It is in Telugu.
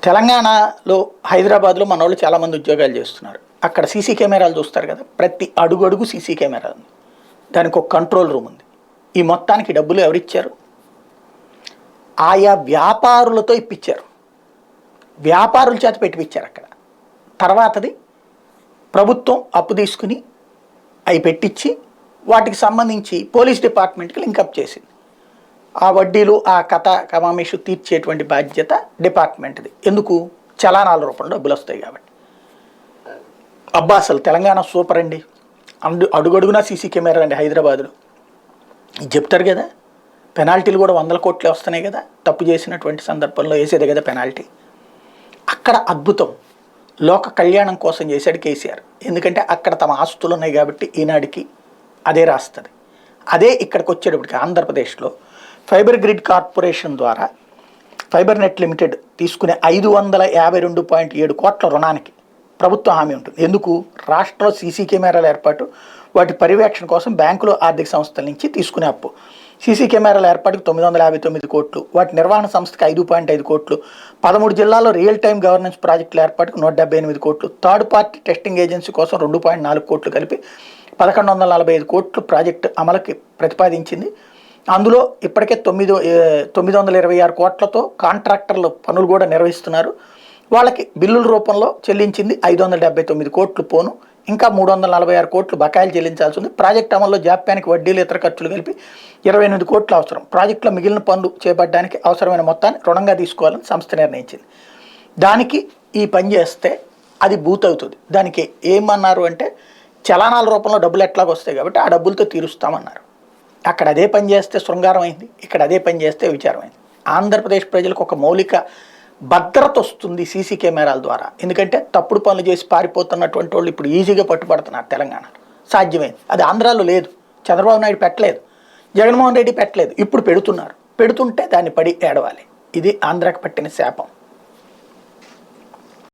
తెలంగాణలో హైదరాబాద్లో మన వాళ్ళు చాలామంది ఉద్యోగాలు చేస్తున్నారు. అక్కడ సీసీ కెమెరాలు చూస్తారు కదా, ప్రతి అడుగు అడుగు సీసీ కెమెరా ఉంది. దానికి ఒక కంట్రోల్ రూమ్ ఉంది. ఈ మొత్తానికి డబ్బులు ఎవరిచ్చారు? ఆయా వ్యాపారులతో ఇప్పించారు, వ్యాపారుల చేత పెట్టిపించారు. అక్కడ తర్వాతది ప్రభుత్వం అప్పు తీసుకుని అవి పెట్టించి వాటికి సంబంధించి పోలీస్ డిపార్ట్మెంట్కి లింకప్ చేసింది. ఆ వడ్డీలు ఆ కథ కమామేషు తీర్చేటువంటి బాధ్యత డిపార్ట్మెంట్ది. ఎందుకు? చలానాల రూపంలో డబ్బులు వస్తాయి కాబట్టి. అబ్బా అసలు తెలంగాణ సూపర్ అండి, అడుగడుగునా సీసీ కెమెరా అండి హైదరాబాద్లో. చెప్తారు కదా, పెనాల్టీలు కూడా 100 కోట్లే వస్తున్నాయి కదా, తప్పు చేసినటువంటి సందర్భంలో వేసేది కదా పెనాల్టీ. అక్కడ అద్భుతం, లోక కళ్యాణం కోసం చేశాడు కేసీఆర్. ఎందుకంటే అక్కడ తమ ఆస్తులు ఉన్నాయి కాబట్టి ఈనాడికి అదే రాస్తుంది. అదే ఇక్కడికి వచ్చేటప్పటికి ఆంధ్రప్రదేశ్లో ఫైబర్ గ్రిడ్ కార్పొరేషన్ ద్వారా ఫైబర్ నెట్ లిమిటెడ్ తీసుకునే 552.7 కోట్ల రుణానికి ప్రభుత్వం హామీ ఉంటుంది. ఎందుకు? రాష్ట్రంలో సీసీ కెమెరాల ఏర్పాటు, వాటి పర్యవేక్షణ కోసం బ్యాంకులు ఆర్థిక సంస్థల నుంచి తీసుకునే అప్పు. సీసీ కెమెరాల ఏర్పాటుకు 959 కోట్లు, వాటి నిర్వహణ సంస్థకి 5.5 కోట్లు, 13 జిల్లాల్లో రియల్ టైమ్ గవర్నెన్స్ ప్రాజెక్టుల ఏర్పాటుకు 178 కోట్లు, థర్డ్ పార్టీ టెస్టింగ్ ఏజెన్సీ కోసం 2.4 కోట్లు కలిపి 1145 కోట్లు ప్రాజెక్టు అమలుకి ప్రతిపాదించింది. అందులో ఇప్పటికే 926 కోట్లతో కాంట్రాక్టర్లు పనులు కూడా నిర్వహిస్తున్నారు. వాళ్ళకి బిల్లుల రూపంలో చెల్లించింది 579 కోట్లు పోను, ఇంకా 346 కోట్లు బకాయిలు చెల్లించాల్సి ఉంది. ప్రాజెక్టు అమల్లో జాప్యానికి వడ్డీలు ఇతర ఖర్చులు కలిపి 28 కోట్లు అవసరం. ప్రాజెక్టులో మిగిలిన పనులు చేపట్టడానికి అవసరమైన మొత్తాన్ని రుణంగా తీసుకోవాలని సంస్థ నిర్ణయించింది. దానికి ఈ పని చేస్తే అది బూత్ అవుతుంది. దానికి ఏమన్నారు అంటే, చలానాల రూపంలో డబ్బులు ఎట్లాగ వస్తాయి కాబట్టి ఆ డబ్బులతో తీరుస్తామన్నారు. అక్కడ అదే పని చేస్తే శృంగారం అయింది, ఇక్కడ అదే పని చేస్తే విచారమైంది. ఆంధ్రప్రదేశ్ ప్రజలకు ఒక మౌలిక భద్రత వస్తుంది సీసీ కెమెరాల ద్వారా. ఎందుకంటే తప్పుడు పనులు చేసి పారిపోతున్నటువంటి వాళ్ళు ఇప్పుడు ఈజీగా పట్టుబడుతున్నారు తెలంగాణలో. సాధ్యమైంది. అది ఆంధ్రాలో లేదు. చంద్రబాబు నాయుడు పెట్టలేదు, జగన్మోహన్ రెడ్డి పెట్టలేదు, ఇప్పుడు పెడుతున్నారు. పెడుతుంటే దాన్ని పడి ఏడవాలి. ఇది ఆంధ్రాకి పట్టిన శాపం.